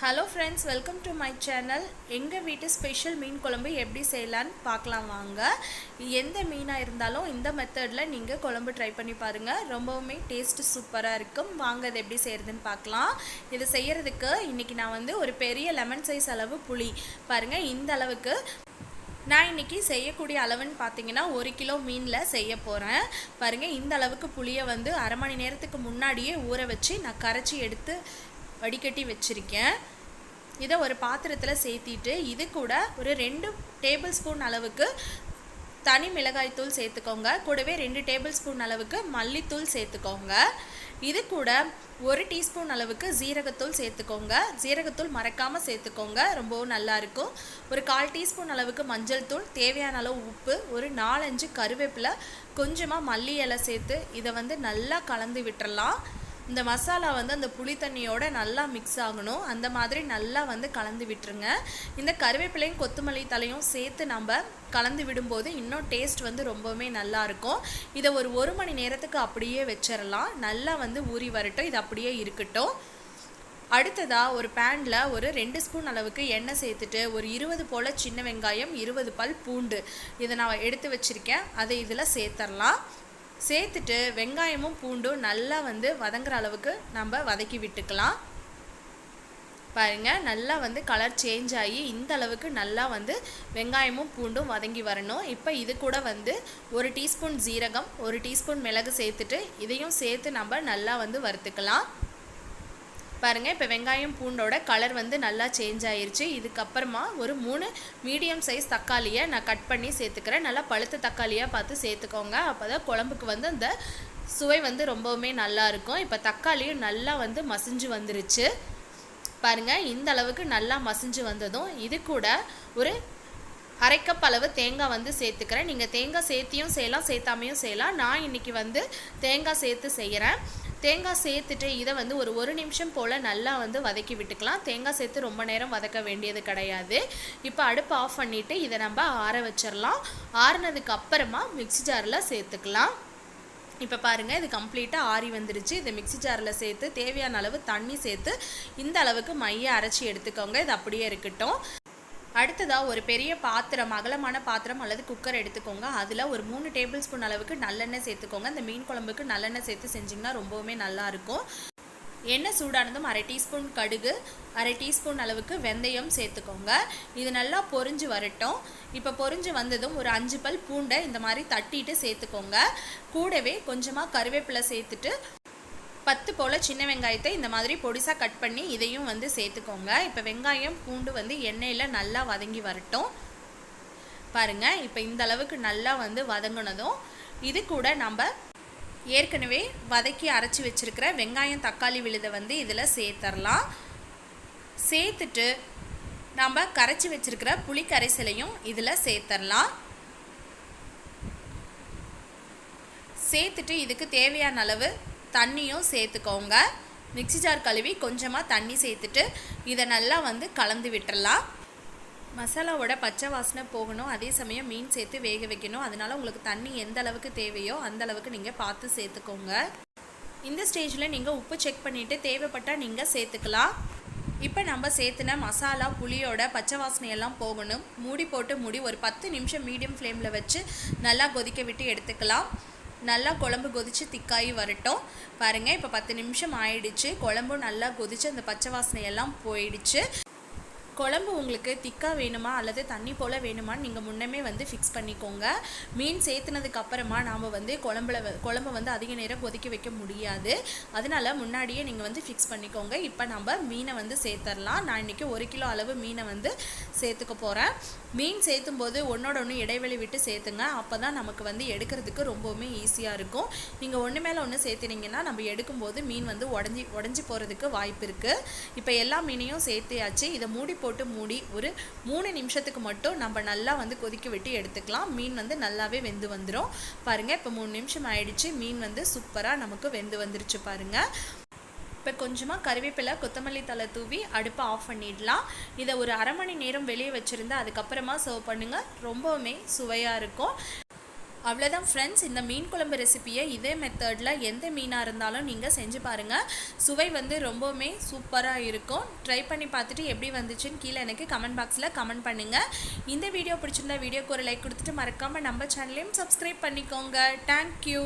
Hello friends, welcome to my channel. எங்கள் வீட்டு special மீன் குழம்பு எப்படி செய்யலான்னு பார்க்கலாம் வாங்க. எந்த மீனாக இருந்தாலும் இந்த மெத்தடில் நீங்கள் குழம்பு ட்ரை பண்ணி பாருங்கள். ரொம்பவுமே டேஸ்ட்டு சூப்பராக இருக்கும். வாங்க இது எப்படி செய்கிறதுன்னு பார்க்கலாம். இது செய்கிறதுக்கு இன்றைக்கி நான் ஒரு பெரிய லெமன் சைஸ் அளவு புளி பாருங்கள், இந்த அளவுக்கு நான் இன்றைக்கி செய்யக்கூடிய அளவுன்னு பார்த்தீங்கன்னா 1 கிலோ மீனில் செய்ய போகிறேன். பாருங்கள், இந்த அளவுக்கு புளியை அரை மணி நேரத்துக்கு முன்னாடியே ஊற வச்சு நான் கரைச்சி எடுத்து வடிகட்டி வச்சுருக்கேன். இதை ஒரு பாத்திரத்தில் சேர்த்திட்டு இது கூட ஒரு 2 டேபிள் ஸ்பூன் அளவுக்கு தனி மிளகாய்த்தூள் சேர்த்துக்கோங்க. கூடவே 2 டேபிள் ஸ்பூன் அளவுக்கு மல்லித்தூள் சேர்த்துக்கோங்க. இது கூட 1 டீஸ்பூன் அளவுக்கு ஜீரகத்தூள் சேர்த்துக்கோங்க. ஜீரகத்தூள் மறக்காமல் சேர்த்துக்கோங்க, ரொம்பவும் நல்லாயிருக்கும். ஒரு 1/4 டீஸ்பூன் அளவுக்கு மஞ்சள் தூள், தேவையான அளவு உப்பு, ஒரு 4-5 கருவேப்பிலை, கொஞ்சமாக மல்லி இலை சேர்த்து இதை நல்லா கலந்து விட்டுறலாம். இந்த மசாலா அந்த புளி தண்ணியோட நல்லா மிக்ஸ் ஆகணும். அந்த மாதிரி நல்லா கலந்து விட்டுருங்க. இந்த கருவேப்பிலையும் கொத்தமல்லி தலையும் சேர்த்து நம்ம கலந்து விடும்போது இன்னும் டேஸ்ட் ரொம்பவுமே நல்லாயிருக்கும். இதை ஒரு 1 மணி நேரத்துக்கு அப்படியே வச்சிடலாம். நல்லா ஊறி வரட்டும், இது அப்படியே இருக்கட்டும். அடுத்ததாக ஒரு பேனில் ஒரு 2 ஸ்பூன் அளவுக்கு எண்ணெய் சேர்த்துட்டு ஒரு 20 போல் சின்ன வெங்காயம், 20 பல் பூண்டு இதை நான் எடுத்து வச்சுருக்கேன். அதை இதில் சேர்த்துடலாம். சேர்த்துட்டு வெங்காயமும் பூண்டும் நல்லா வதங்குற அளவுக்கு நம்ம வதக்கி விட்டுக்கலாம். பாருங்கள், நல்லா கலர் சேஞ்ச் ஆகி இந்த அளவுக்கு நல்லா வெங்காயமும் பூண்டும் வதங்கி வரணும். இப்போ இது கூட 1 டீஸ்பூன் ஜீரகம், 1 டீஸ்பூன் மிளகு சேர்த்துட்டு இதையும் சேர்த்து நம்ம நல்லா வறுத்துக்கலாம். பாருங்கள், இப்போ வெங்காயம் பூண்டோட கலர் நல்லா சேஞ்ச் ஆயிடுச்சு. இதுக்கப்புறமா ஒரு 3 மீடியம் சைஸ் தக்காளியை நான் கட் பண்ணி சேர்த்துக்கிறேன். நல்லா பழுத்த தக்காளியாக பார்த்து சேர்த்துக்கோங்க. அப்போ தான் குழம்புக்கு அந்த சுவை ரொம்பவுமே நல்லாயிருக்கும். இப்போ தக்காளியும் நல்லா மசிஞ்சு வந்துருச்சு. பாருங்கள், இந்த அளவுக்கு நல்லா மசிஞ்சு வந்ததும் இது கூட ஒரு 1/2 கப் அளவு தேங்காய் சேர்த்துக்கிறேன். நீங்கள் தேங்காய் சேர்த்தியும் செய்யலாம், சேர்த்தாமையும் செய்யலாம். நான் இன்றைக்கி தேங்காய் சேர்த்து செய்கிறேன். தேங்காய் சேர்த்துட்டு இதை ஒரு 1 நிமிஷம் போல் நல்லா வதக்கி விட்டுக்கலாம். தேங்காய் சேர்த்து ரொம்ப நேரம் வதக்க வேண்டியது கிடையாது. இப்போ அடுப்பு ஆஃப் பண்ணிவிட்டு இதை நம்ம ஆற வச்சிடலாம். ஆறுனதுக்கு அப்புறமா மிக்ஸி ஜாரில் சேர்த்துக்கலாம். இப்போ பாருங்கள், இது கம்ப்ளீட்டாக ஆறி வந்துருச்சு. இதை மிக்ஸி ஜாரில் சேர்த்து தேவையான அளவு தண்ணி சேர்த்து இந்த அளவுக்கு மையை அரைச்சி எடுத்துக்கோங்க. இது அப்படியே இருக்கட்டும். அடுத்ததாக ஒரு பெரிய பாத்திரம், அகலமான பாத்திரம் அல்லது குக்கர் எடுத்துக்கோங்க. அதில் ஒரு 3 டேபிள் ஸ்பூன் அளவுக்கு நல்லெண்ணெய் சேர்த்துக்கோங்க. இந்த மீன் குழம்புக்கு நல்லெண்ணெய் சேர்த்து செஞ்சிங்கன்னா ரொம்பவுமே நல்லாயிருக்கும். எண்ணெய் சூடானதும் 1/2 டீஸ்பூன் கடுகு, 1/2 டீஸ்பூன் அளவுக்கு வெந்தயம் சேர்த்துக்கோங்க. இது நல்லா பொரிஞ்சு வரட்டும். இப்போ பொரிஞ்சு வந்ததும் ஒரு 5 பல் பூண்டை இந்த மாதிரி தட்டிட்டு சேர்த்துக்கோங்க. கூடவே கொஞ்சமாக கருவேப்பிலை சேர்த்துட்டு 10 போல் சின்ன வெங்காயத்தை இந்த மாதிரி பொடிசாக கட் பண்ணி இதையும் சேர்த்துக்கோங்க. இப்போ வெங்காயம் பூண்டு எண்ணெயில் நல்லா வதங்கி வரட்டும். பாருங்கள், இப்போ இந்த அளவுக்கு நல்லா வதங்கினதும் இது கூட நம்ம ஏற்கனவே வதக்கி அரைச்சி வச்சுருக்கிற வெங்காயம் தக்காளி விழுதை இதில் சேர்த்துடலாம். சேர்த்துட்டு நம்ம கரைச்சி வச்சுருக்கிற புளி கரைசலையும் இதில் சேர்த்துடலாம். சேர்த்துட்டு இதுக்கு தேவையான அளவு தண்ணியும் சேர்த்துக்கோங்க. மிக்ஸி ஜார் கழுவி கொஞ்சமாக தண்ணி சேர்த்துட்டு இதை நல்லா கலந்து விட்டுறலாம். மசாலாவோட பச்சை வாசனை போகணும், அதே சமயம் மீன் சேர்த்து வேக வைக்கணும். அதனால் உங்களுக்கு தண்ணி எந்த அளவுக்கு தேவையோ அந்த அளவுக்கு நீங்கள் பார்த்து சேர்த்துக்கோங்க. இந்த ஸ்டேஜில் நீங்கள் உப்பு செக் பண்ணிவிட்டு தேவைப்பட்டால் நீங்கள் சேர்த்துக்கலாம். இப்போ நம்ம சேர்த்துன மசாலா புளியோட பச்சை வாசனையெல்லாம் போகணும். மூடி போட்டு ஒரு 10 நிமிஷம் மீடியம் ஃப்ளேமில் வச்சு நல்லா கொதிக்க விட்டு எடுத்துக்கலாம். நல்லா குழம்பு கொதித்து திக்காகி வரட்டும். பாருங்கள், இப்போ 10 நிமிஷம் ஆயிடுச்சு. குழம்பும் நல்லா கொதித்து அந்த பச்சை வாசனையெல்லாம் போயிடுச்சு. குழம்பு உங்களுக்கு திக்காக வேணுமா அல்லது தண்ணி போல் வேணுமான்னு நீங்கள் முன்னமே ஃபிக்ஸ் பண்ணிக்கோங்க. மீன் சேர்த்துனதுக்கு அப்புறமா நாம் குழம்பை அதிக நேரம் கொதிக்க வைக்க முடியாது. அதனால் முன்னாடியே நீங்கள் ஃபிக்ஸ் பண்ணிக்கோங்க. இப்போ நம்ம மீனை சேர்த்துடலாம். நான் இன்றைக்கி 1 கிலோ அளவு மீனை சேர்த்துக்க போகிறேன். மீன் சேர்த்தும் போது ஒன்றோட ஒன்று இடைவெளி விட்டு சேர்த்துங்க. அப்போ தான் நமக்கு எடுக்கிறதுக்கு ரொம்பவுமே ஈஸியாக இருக்கும். நீங்கள் ஒன்று மேலே ஒன்று சேர்த்துனீங்கன்னா நம்ம எடுக்கும்போது மீன் உடஞ்சி போகிறதுக்கு வாய்ப்பு இருக்குது. இப்போ எல்லா மீனையும் சேர்த்தியாச்சு. இதை மூடி ஒரு 3 நிமிஷத்துக்கு மட்டும் நம்ம நல்லா கொதிக்க விட்டு எடுத்துக்கலாம். மீன் நல்லாவே வெந்து வந்துடும். பாருங்கள், இப்போ 3 நிமிஷம் ஆயிடுச்சு. மீன் சூப்பராக நமக்கு வெந்து வந்துருச்சு. பாருங்கள், இப்போ கொஞ்சமாக கருவேப்பிலை கொத்தமல்லி தலை தூவி அடுப்பை ஆஃப் பண்ணிடலாம். இதை ஒரு அரை மணி நேரம் வெளியே வச்சுருந்தா அதுக்கப்புறமா சர்வ் பண்ணுங்கள். ரொம்பவுமே சுவையாக இருக்கும். அவ்வளோதான் ஃப்ரெண்ட்ஸ், இந்த மீன் குழம்பு ரெசிப்பியை இதே மெத்தடில் எந்த மீனாக இருந்தாலும் நீங்கள் செஞ்சு பாருங்கள். சுவை வந்து ரொம்பவுமே சூப்பராக இருக்கும். ட்ரை பண்ணி பார்த்துட்டு எப்படி வந்துச்சுன்னு கீழே எனக்கு கமெண்ட் பாக்ஸில் கமெண்ட் பண்ணுங்கள். இந்த வீடியோ பிடிச்சிருந்தா வீடியோக்கு ஒரு லைக் கொடுத்துட்டு மறக்காமல் நம்ம சேனலையும் சப்ஸ்கிரைப் பண்ணிக்கோங்க. தேங்க்யூ.